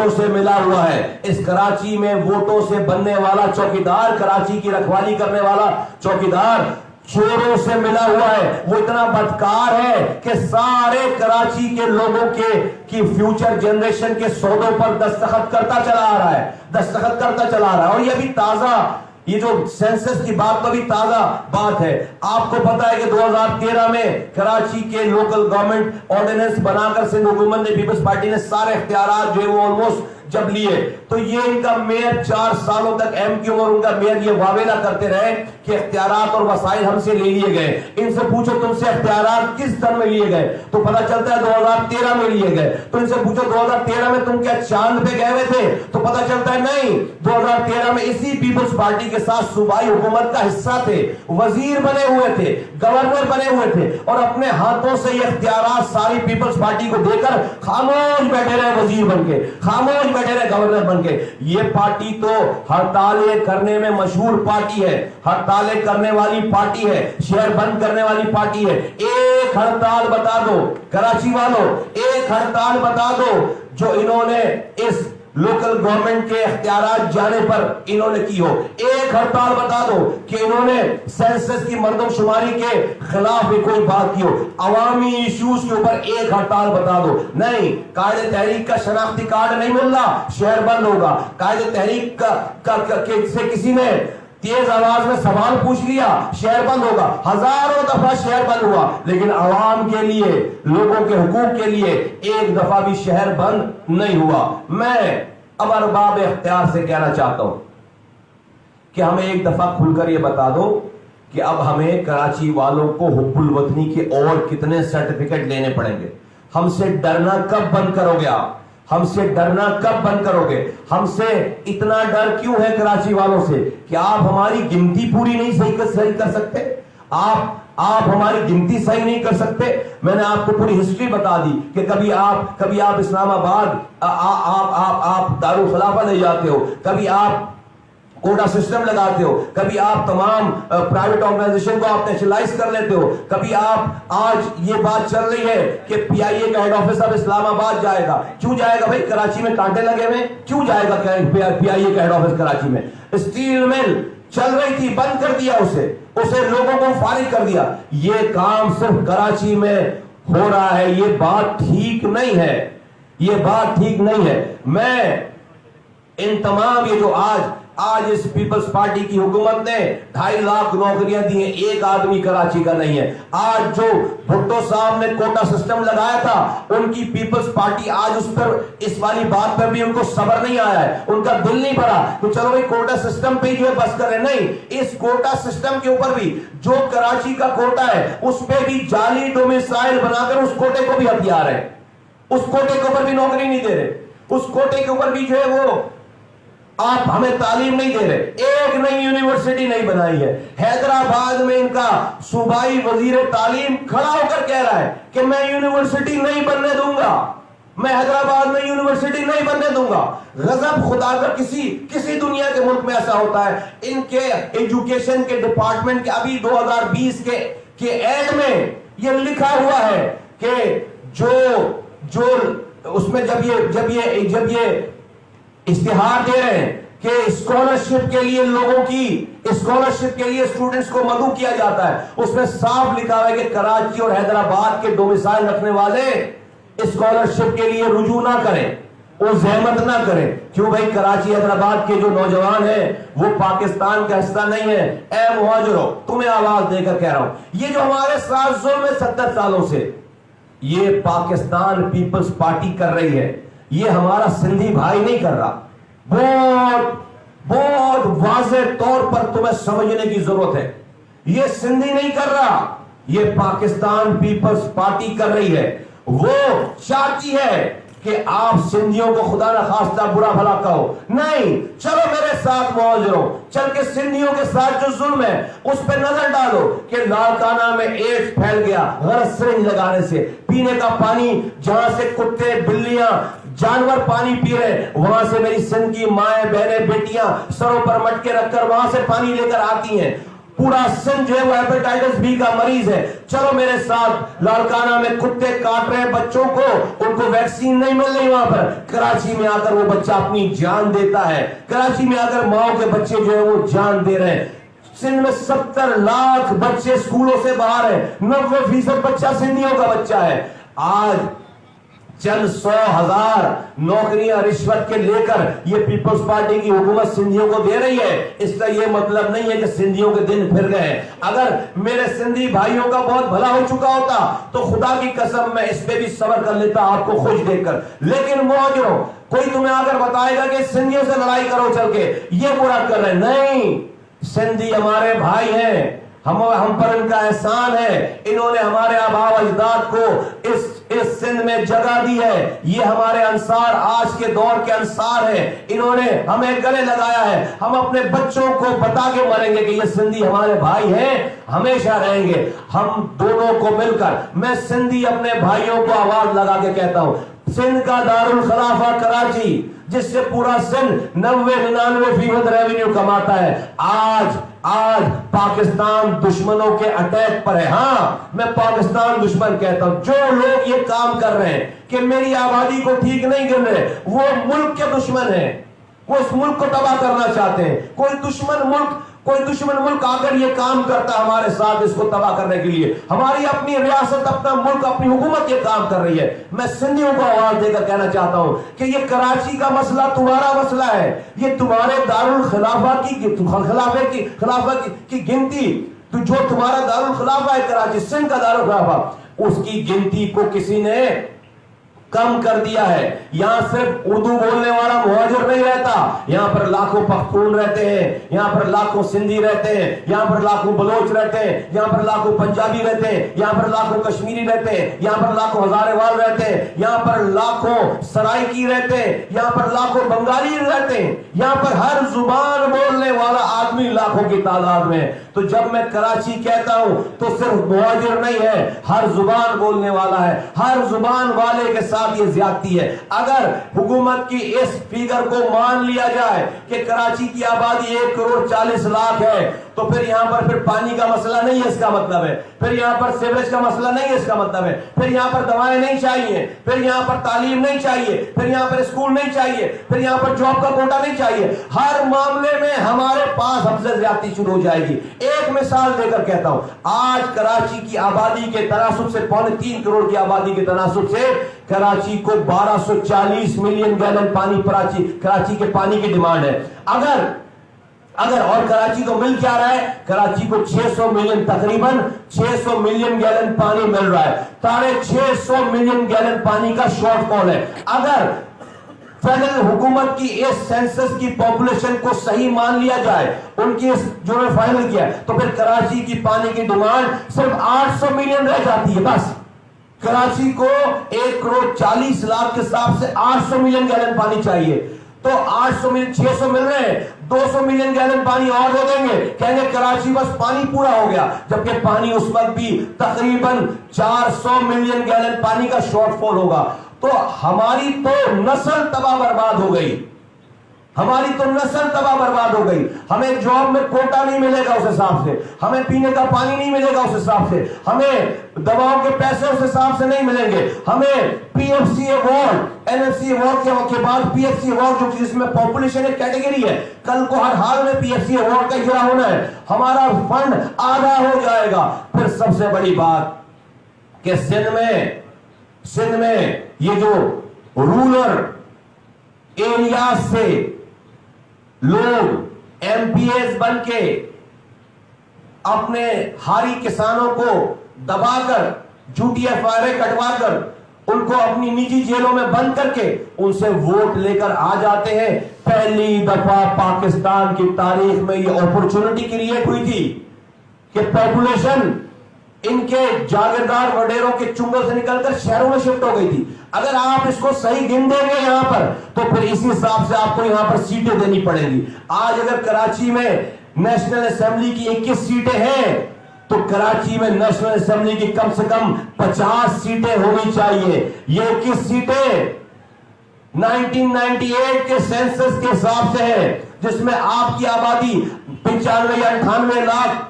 چوروں سے ملا ہوا ہے. اس کراچی میں ووٹوں سے بننے والا چوکیدار, کراچی کی رکھوالی کرنے والا چوکیدار چوروں سے ملا ہوا ہے. وہ اتنا بدکار ہے کہ سارے کراچی کے لوگوں کی فیوچر جنریشن کے سودوں پر دستخط کرتا چلا آ رہا ہے, دستخط کرتا چلا آ رہا ہے. اور یہ بھی تازہ, یہ جو سینسس کی بات تو بھی تازہ بات ہے. آپ کو پتا ہے کہ 2013 میں کراچی کے لوکل گورنمنٹ آرڈیننس بنا کر سندھ حکومت نے, پیپلز پارٹی نے سارے اختیارات جو ہے وہ آلموسٹ جب لیے, تو یہ ان کا میئر 4 سالوں تک ایم کیو اور ان کا میئر یہ واویلا کرتے رہے کہ اختیارات اور وسائل ہم سے لے لیے گئے. ان سے پوچھو تم سے اختیارات کس سن میں لیے گئے, تو پتا چلتا ہے 2013 میں لیے گئے. تو ان سے پوچھو 2013 میں تم کیا چاند پہ گئے ہوئے تھے, تو پتا چلتا ہے نہیں, 2013 میں اسی پیپلز پارٹی کے ساتھ صوبائی حکومت کا حصہ تھے, وزیر بنے ہوئے تھے, گورنر بنے ہوئے تھے, اور اپنے ہاتھوں سے یہ اختیارات ساری پیپلز پارٹی کو دے کر خاموش بیٹھے رہے وزیر بن کے, خاموش بیٹھے رہے گورنر بن کے. یہ پارٹی تو ہڑتالیں کرنے میں مشہور پارٹی ہے, ہڑتالیں کرنے والی پارٹی ہے, شہر بند کرنے والی پارٹی ہے. ایک ہڑتال بتا دو کراچی والوں, ایک ہڑتال بتا دو جو انہوں نے اس لوکل گورنمنٹ کے اختیارات جانے پر انہوں نے کی ہو. ایک ہڑتال بتا دو کہ انہوں نے سینسس کی مردم شماری کے خلاف بھی کوئی بات کی ہو. عوامی ایشوز کے اوپر ایک ہڑتال بتا دو. نہیں, قائد تحریک کا شناختی کارڈ نہیں مل رہا, شہر بند ہوگا. قائد تحریک سے کسی نے تیز آواز میں سوال پوچھ لیا, شہر بند ہوگا. ہزاروں دفعہ شہر بند ہوا, لیکن عوام کے لیے, لوگوں کے حقوق کے لیے ایک دفعہ بھی شہر بند نہیں ہوا. میں اب ارباب اختیار سے کہنا چاہتا ہوں کہ ہمیں ایک دفعہ کھل کر یہ بتا دو کہ اب ہمیں کراچی والوں کو حب الوطنی کے اور کتنے سرٹیفکیٹ لینے پڑیں گے. ہم سے ڈرنا کب بند کرو گے آپ, ہم سے ڈرنا کب بند کرو گے؟ ہم سے اتنا ڈر کیوں ہے کراچی والوں سے کہ آپ ہماری گنتی پوری نہیں صحیح کر سکتے, آپ ہماری گنتی صحیح نہیں کر سکتے. میں نے آپ کو پوری ہسٹری بتا دی کہ کبھی آپ اسلام آباد آپ دارالخلافہ لے جاتے ہو, کبھی آپ کوٹا سسٹم لگاتے ہو, کبھی آپ تمام پرائیویٹ آرگنائزیشن کو آپ نیشنلائز کر لیتے ہو, کبھی آپ آج یہ بات چل رہی ہے کہ پی آئی اے کا ہیڈ آفس اب اسلام آباد جائے گا. کیوں جائے گا بھائی؟ کراچی میں کانٹے لگے ہوئے, کیوں جائے گا پی آئی اے کا ہیڈ آفس کراچی میں؟ اسٹیل مل چل رہی تھی, بند کر دیا اسے لوگوں کو فارغ کر دیا. یہ کام صرف کراچی میں ہو رہا ہے, یہ بات ٹھیک نہیں ہے, یہ بات ٹھیک نہیں ہے. میں ان تمام یہ جو آج اس پیپلز پارٹی کی حکومت نے 2.5 لاکھ نوکریاں دی ہیں, ایک آدمی کراچی کا نہیں ہے. آج جو بھٹو صاحب نے کوٹا سسٹم لگایا تھا, ان کی پیپلز پارٹی آج اس والی بات پر بھی ان کو صبر نہیں آیا ہے, ان کا دل نہیں بھرا تو چلو بھائی کوٹا سسٹم پہ جو ہے بس کریں. نہیں, اس کوٹا سسٹم کے اوپر بھی جو کراچی کا کوٹا ہے اس پہ بھی جعلی ڈومیسائل بنا کر اس کوٹے کو بھی ہتھیار ہے, اس کوٹے کے اوپر بھی نوکری نہیں دے رہے, اس کوٹے کے اوپر بھی جو ہے وہ آپ ہمیں تعلیم نہیں دے رہے. ایک نئی یونیورسٹی نہیں بنائی ہے. حیدرآباد میں ان کا صوبائی وزیر تعلیم کھڑا ہو کر کہہ رہا ہے کہ میں یونیورسٹی نہیں بننے دوں گا, میں حیدرآباد میں یونیورسٹی نہیں بننے دوں گا. غضب خدا کا کسی دنیا کے ملک میں ایسا ہوتا ہے. ان کے ایجوکیشن کے ڈپارٹمنٹ کے ابھی 2020 کے ایڈ میں یہ لکھا ہوا ہے کہ جو اس میں جب یہ اشتہار دے رہے ہیں کہ اسکالرشپ کے لیے اسکالرشپ کے لیے اسٹوڈنٹس کو مدعو کیا جاتا ہے, اس میں صاف لکھا ہوا ہے کہ کراچی اور حیدرآباد کے ڈومیسائل رکھنے والے اسکالرشپ کے لیے رجوع نہ کریں, وہ زحمت نہ کریں. کیوں بھائی؟ کراچی حیدرآباد کے جو نوجوان ہیں وہ پاکستان کا حصہ نہیں ہے. اے مہاجروں, تمہیں آواز دے کر کہہ رہا ہوں, یہ جو ہمارے ساتھ ظلم ہے 70 سالوں سے, یہ پاکستان پیپلز پارٹی کر رہی ہے, یہ ہمارا سندھی بھائی نہیں کر رہا. بہت واضح طور پر تمہیں سمجھنے کی ضرورت ہے. یہ سندھی نہیں کر رہا, یہ پاکستان پیپلز پارٹی کر رہی ہے. وہ چاہتی ہے کہ آپ سندھیوں کو خدا نہ خواستہ برا بھلا کہو. نہیں, چلو میرے ساتھ مہاجروں, چل کے سندھیوں کے ساتھ جو ظلم ہے اس پہ نظر ڈالو کہ لاڑکانہ میں ایڈز پھیل گیا غلط سرنج لگانے سے. پینے کا پانی جہاں سے کتے بلیاں جانور پانی پی رہے, وہاں سے میری سندھ کی مائیں بہنیں بیٹیاں سروں پر مٹکے رکھ کر وہاں سے پانی لے کر آتی ہیں. پورا سندھ جو ہے وہ ہیپیٹائٹس بی کا مریض ہے. چلو میرے ساتھ, لاڑکانہ میں کتے کاٹ رہے ہیں بچوں کو, ان کو ویکسین نہیں مل رہی وہاں پر، کراچی میں آ کر وہ بچہ اپنی جان دیتا ہے، کراچی میں آ کر ماؤں کے بچے جو ہیں وہ جان دے رہے ہیں۔ سندھ میں 70 لاکھ بچے اسکولوں سے باہر ہیں، 90% بچہ سندھیوں کا بچہ ہے۔ آج چند 100,000 نوکریاں رشوت کے لے کر یہ پیپلز پارٹی کی حکومت سندھیوں کو دے رہی ہے، اس کا یہ مطلب نہیں ہے کہ سندھیوں کے دن پھر گئے۔ اگر میرے سندھی بھائیوں کا بہت بھلا ہو چکا ہوتا تو خدا کی قسم میں اس پہ بھی صبر کر لیتا آپ کو خوش دیکھ کر، لیکن مہاجروں کوئی تمہیں آ کر بتائے گا کہ سندھیوں سے لڑائی کرو چل کے، یہ برا کر رہے ہیں، نہیں، سندھی ہمارے بھائی ہیں، ہم پر ان کا احسان ہے، انہوں نے ہمارے آباء و اجداد کو اس سندھ میں جگہ دی ہے، یہ ہمارے انصار آج کے دور کے انصار ہیں، انہوں نے ہمیں گلے لگایا ہے، ہم اپنے بچوں کو بتا کے مریں گے کہ یہ سندھی ہمارے بھائی ہیں، ہمیشہ رہیں گے۔ ہم دونوں کو مل کر، میں سندھی اپنے بھائیوں کو آواز لگا کے کہتا ہوں، سندھ کا دارالخلافہ کراچی، جس سے پورا سندھ 90-99% ریونیو کماتا ہے، آج پاکستان دشمنوں کے اٹیک پر ہے۔ ہاں، میں پاکستان دشمن کہتا ہوں، جو لوگ یہ کام کر رہے ہیں کہ میری آبادی کو ٹھیک نہیں کر رہے، وہ ملک کے دشمن ہیں، وہ اس ملک کو تباہ کرنا چاہتے ہیں۔ کوئی دشمن ملک آ کر یہ کام کرتا ہے ہمارے ساتھ اس کو تباہ کرنے کے لیے، ہماری اپنی ریاست، اپنا ملک، اپنی حکومت یہ کام کر رہی ہے۔ میں سندھیوں کو آواز دے کر کہنا چاہتا ہوں کہ یہ کراچی کا مسئلہ تمہارا مسئلہ ہے، یہ تمہارے دارالخلافہ کی گنتی، جو تمہارا دارالخلافہ ہے کراچی، سندھ کا دارالخلافہ، اس کی گنتی کو کسی نے کم کر دیا ہے۔ یہاں صرف اردو بولنے والا مہاجر نہیں رہتا، یہاں پر لاکھوں پختون رہتے ہیں، یہاں پر لاکھوں سندھی رہتے ہیں، یہاں پر لاکھوں بلوچ رہتے ہیں، یہاں پر لاکھوں پنجابی رہتے ہیں، یہاں پر لاکھوں کشمیری رہتے ہیں، یہاں پر لاکھوں ہزارے وال رہتے ہیں، یہاں پر لاکھوں سرائکی رہتے ہیں، یہاں پر لاکھوں بنگالی رہتے ہیں، یہاں پر ہر زبان بولنے والا آدمی لاکھوں کی تعداد میں۔ تو جب میں کراچی کہتا ہوں تو صرف مہاجر نہیں ہے، ہر زبان بولنے والا ہے، ہر زبان والے کے ساتھ یہ زیادتی ہے۔ اگر حکومت کی اس فیگر کو مان لیا جائے کہ کراچی کی آبادی 1,40,00,000 ہے تو پھر یہاں پر پھر پانی کا مسئلہ نہیں ہے، اس کا مطلب ہے پھر یہاں پر سیوریج کا مسئلہ نہیں ہے، اس کا مطلب ہے پھر یہاں پر دوائیں نہیں چاہیے، پھر یہاں پر تعلیم نہیں چاہیے، پھر یہاں پر اسکول نہیں چاہیے، پھر یہاں پر جاب کا کوٹا نہیں چاہیے۔ ہر معاملے میں ہمارے پاس ہم سے زیادتی شروع ہو جائے گی۔ ایک مثال دے کر کہتا ہوں، آج کراچی کی آبادی کے تناسب سے 3.25 کروڑ کی آبادی کے تناسب سے کراچی کو 1240 ملین گیلن پانی کراچی کے پانی کی ڈیمانڈ ہے۔ اگر اور کراچی کو مل کیا رہا ہے، کراچی کو 600 ملین، تقریباً 600 ملین گیلن پانی مل رہا ہے، 650 ملین گیلن پانی کا شارٹ فال ہے۔ اگر فیڈرل حکومت کی اس سینسس کی پاپولیشن کو صحیح مان لیا جائے، ان کی جو نے فائنل کیا، تو پھر کراچی کی پانی کی ڈیمانڈ صرف 800 ملین رہ جاتی ہے۔ بس کراچی کو 1,40,00,000 کے حساب سے 800 ملین گیلن پانی چاہیے، تو 800 ملین 600 مل رہے ہیں، 200 ملین گیلن پانی اور دے دیں گے، کہیں گے کراچی بس پانی پورا ہو گیا، جبکہ پانی اس وقت بھی تقریباً 400 ملین گیلن پانی کا شارٹ فال ہوگا۔ تو ہماری تو نسل تباہ برباد ہو گئی، ہمیں جاب میں کوٹا نہیں ملے گا اس حساب سے، ہمیں پینے کا پانی نہیں ملے گا اس حساب سے، ہمیں دواؤں کے پیسے اس حساب سے نہیں ملیں گے، ہمیں P F C award, N F C award کے بعد پی ایف سی ایوارڈ، جو جس میں پاپولیشن ایک کیٹیگری ہے، کل کو ہر حال میں پی ایف سی ایوارڈ کا اجرا ہونا ہے، ہمارا فنڈ آدھا ہو جائے گا۔ پھر سب سے بڑی بات کہ سندھ میں یہ جو رولر ایریاز سے لوگ ایم پی ایز بن کے اپنے ہاری کسانوں کو دبا کر، جھوٹی ایف آئی آر کٹوا کر، ان کو اپنی نجی جیلوں میں بند کر کے ان سے ووٹ لے کر آ جاتے ہیں۔ پہلی دفعہ پاکستان کی تاریخ میں یہ اپورچونٹی کریٹ ہوئی تھی کہ پاپولیشن ان کے جاگیردار وڈیروں کے چنگل سے نکل کر شہروں میں شفٹ ہو گئی تھی۔ اگر آپ اس کو صحیح گن دیں گے یہاں پر، تو پھر اسی حساب سے آپ کو یہاں پر سیٹیں دینی پڑیں گی۔ آج اگر کراچی میں نیشنل اسمبلی کی 21 سیٹیں ہیں تو کراچی میں نیشنل اسمبلی کی کم سے کم 50 سیٹیں ہونی چاہیے۔ یہ 21 سیٹیں 1998 کے سینسس کے حساب سے ہے، جس میں آپ کی آبادی 95 یا 98 لاکھ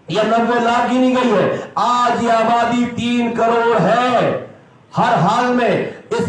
یا 90 لاکھ گنی گئی ہے۔ آج یہ آبادی 3 کروڑ ہے۔ ہر حال میں اس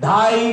2.5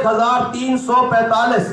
1345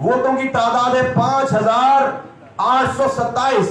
5827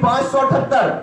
578।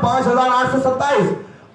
5827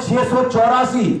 684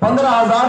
15,000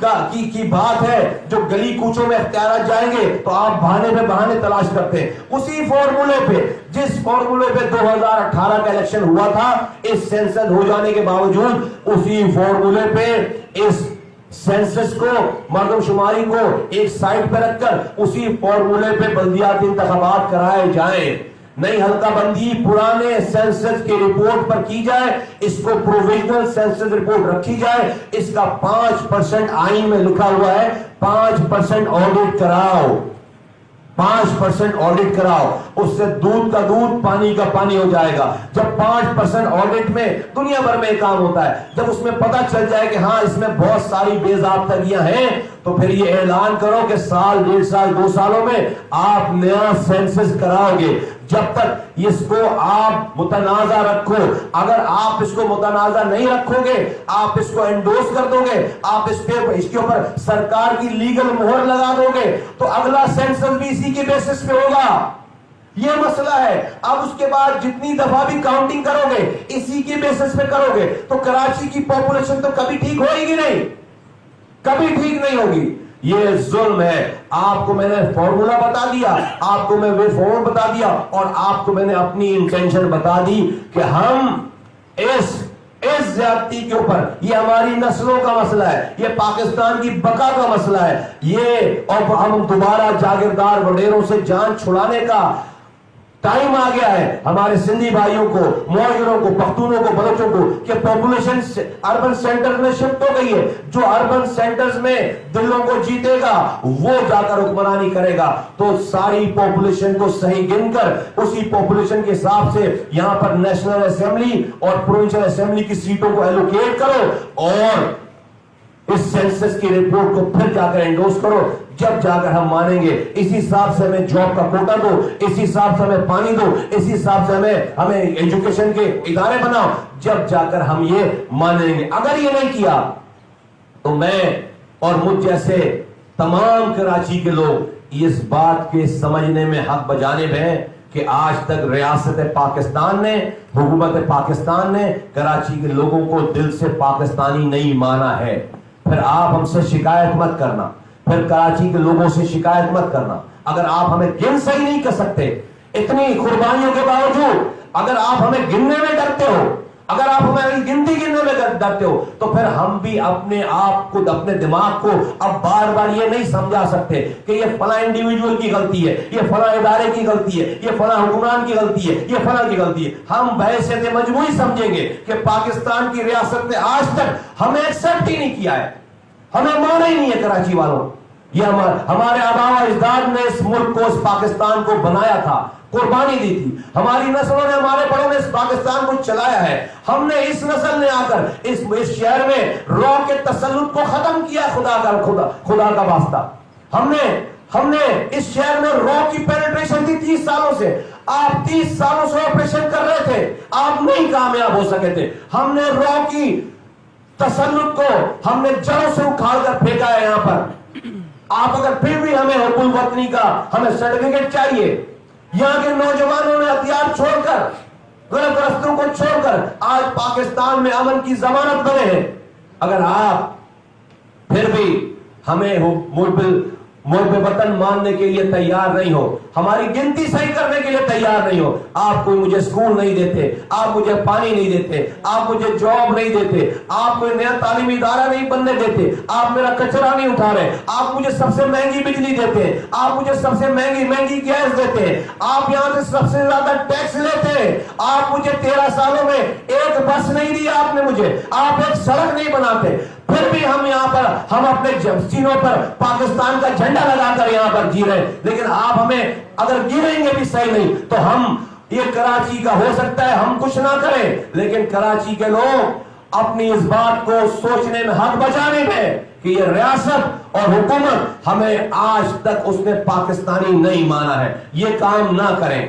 کی بات ہے جو گلی کوچوں میں اختیارات جائیں گے تو آپ بہانے پہ بہانے تلاش کرتے ہیں. اسی فارمولے پہ جس فارمولے پہ 2018 کا الیکشن ہوا تھا اس سینسس ہو جانے کے باوجود اسی فارمولے پہ اس سینسس کو مردم شماری کو ایک سائٹ پہ رکھ کر اسی فارمولے پہ بلدیاتی انتخابات کرائے جائیں. نئی حلقہ بندی پرانے سینسس کی رپورٹ پر کی جائے, اس کو پروویژنل سینسس رپورٹ رکھی جائے, اس کا 5% آئین میں لکھا ہوا ہے 5% آڈٹ کراؤ, 5% آڈٹ کراؤ, اس سے دودھ کا دودھ پانی کا پانی ہو جائے گا. جب 5% آڈٹ میں دنیا بھر میں کام ہوتا ہے, جب اس میں پتہ چل جائے کہ ہاں اس میں بہت ساری بے ضابطگیاں ہیں تو پھر یہ اعلان کرو کہ سال 1.5 سال 2 سالوں میں آپ نیا سینسس کراؤ گے. جب تک اس کو آپ متنازع رکھو, اگر آپ اس کو متنازع نہیں رکھو گے, آپ اس کو انڈورس کر دو گے, آپ اس کے اوپر سرکار کی لیگل مہر لگا دو گے تو اگلا سینسس بھی اسی کے بیسس پہ ہوگا. یہ مسئلہ ہے. اب اس کے بعد جتنی دفعہ بھی کاؤنٹنگ کرو گے اسی کے بیسس پہ کرو گے تو کراچی کی پاپولیشن تو کبھی ٹھیک ہوئے گی نہیں, کبھی ٹھیک نہیں ہوگی. یہ ظلم ہے. آپ کو میں نے فارمولا بتا دیا, آپ کو میں وے فارورڈ بتا دیا, اور آپ کو میں نے اپنی انٹینشن بتا دی کہ ہم اس زیادتی کے اوپر, یہ ہماری نسلوں کا مسئلہ ہے, یہ پاکستان کی بقا کا مسئلہ ہے, یہ اور ہم دوبارہ جاگیردار وڈیروں سے جان چھڑانے کا ٹائم آ گیا ہے. ہمارے سندھی بھائیوں کو, معاشروں کو, پختونوں کو, بلوچوں کو کہ پاپولیشن اربن سینٹر میں شفٹ ہو گئی ہے. جو اربن سینٹرز میں دلوں کو جیتے گا وہ جا کر حکمرانی کرے گا. تو ساری پاپولیشن کو صحیح گن کر اسی پاپولیشن کے حساب سے یہاں پر نیشنل اسمبلی اور پروونشل اسمبلی کی سیٹوں کو ایلوکیٹ کرو اور اس سینسس کی رپورٹ کو پھر جا کر انڈورس کرو. جب جا کر ہم مانیں گے. اسی حساب سے ہمیں جاب کا کوٹا دو, اسی حساب سے ہمیں پانی دو, اسی حساب سے ہمیں ایجوکیشن کے ادارے بناؤ, جب جا کر ہم یہ مانیں گے. اگر یہ نہیں کیا تو میں اور مجھ جیسے تمام کراچی کے لوگ اس بات کے سمجھنے میں حق بجانب ہیں کہ آج تک ریاست پاکستان نے, حکومت پاکستان نے کراچی کے لوگوں کو دل سے پاکستانی نہیں مانا ہے. پھر آپ ہم سے شکایت مت کرنا, پھر کراچی کے لوگوں سے شکایت مت کرنا. اگر آپ ہمیں گن صحیح نہیں کر سکتے اتنی قربانیوں کے باوجود, اگر آپ ہمیں گننے میں ڈرتے ہو, اگر آپ ہمیں گنتی گننے میں ڈرتے ہو تو پھر ہم بھی اپنے آپ کو, اپنے دماغ کو اب بار بار یہ نہیں سمجھا سکتے کہ یہ فلاں انڈیویجول کی غلطی ہے, یہ فلاں ادارے کی غلطی ہے, یہ فلاں حکمران کی غلطی ہے, یہ فلاں کی غلطی ہے. ہم بحیثیت مجموعی سمجھیں گے کہ پاکستان کی ریاست نے آج تک ہمیں ایکسپٹ ہی نہیں کیا ہے, ہمیں مانا ہی نہیں ہے کراچی والوں. یہ ہمارے آباء و اجداد نے اس ملک کو, اس پاکستان کو بنایا تھا, قربانی دی تھی. ہماری نسلوں نے, ہمارے بڑوں نے اس پاکستان کو چلایا ہے. ہم نے, اس نسل نے آ کر اس شہر میں رو کے تسلط کو ختم کیا. خدا کا واسطہ, ہم نے اس شہر میں رو کی پینیٹریشن تھی 30 سالوں سے. آپ 30 سالوں سے آپریشن کر رہے تھے, آپ نہیں کامیاب ہو سکے تھے. ہم نے رو کی تسلط کو ہم نے جڑوں سے اکھاڑ کر پھینکا ہے یہاں پر. آپ اگر پھر بھی ہمیں حب الوطنی کا ہمیں سرٹیفکیٹ چاہیے, یہاں کے نوجوانوں نے ہتھیار چھوڑ کر, غلط رستوں کو چھوڑ کر آج پاکستان میں امن کی ضمانت بنے ہیں. اگر آپ پھر بھی ہمیں ملک وطن ماننے کے لیے تیار نہیں ہو, ہماری گنتی صحیح کرنے کے لیے تیار نہیں ہو, آپ کوئی مجھے اسکول نہیں دیتے, آپ مجھے پانی نہیں دیتے, آپ مجھے جاب نہیں دیتے, آپ کوئی نیا تعلیمی ادارہ نہیں بننے دیتے, آپ میرا کچرا نہیں اٹھا رہے, آپ مجھے سب سے مہنگی بجلی دیتے ہیں, آپ مجھے سب سے مہنگی گیس دیتے ہیں, آپ یہاں سے سب سے زیادہ ٹیکس لیتے ہیں, آپ مجھے 13 سالوں میں ایک بس نہیں دی آپ نے مجھے, آپ ایک سڑک نہیں بناتے, پھر بھی ہم یہاں پر, ہم اپنے سینوں پر پاکستان کا جھنڈا لگا کر یہاں پر جی رہے. لیکن آپ ہمیں اگر گریں گے بھی صحیح نہیں تو ہم, یہ کراچی کا ہو سکتا ہے ہم کچھ نہ کریں, لیکن کراچی کے لوگ اپنی اس بات کو سوچنے میں, حق بچانے میں کہ یہ ریاست اور حکومت ہمیں آج تک اس نے پاکستانی نہیں مانا ہے, یہ کام نہ کریں.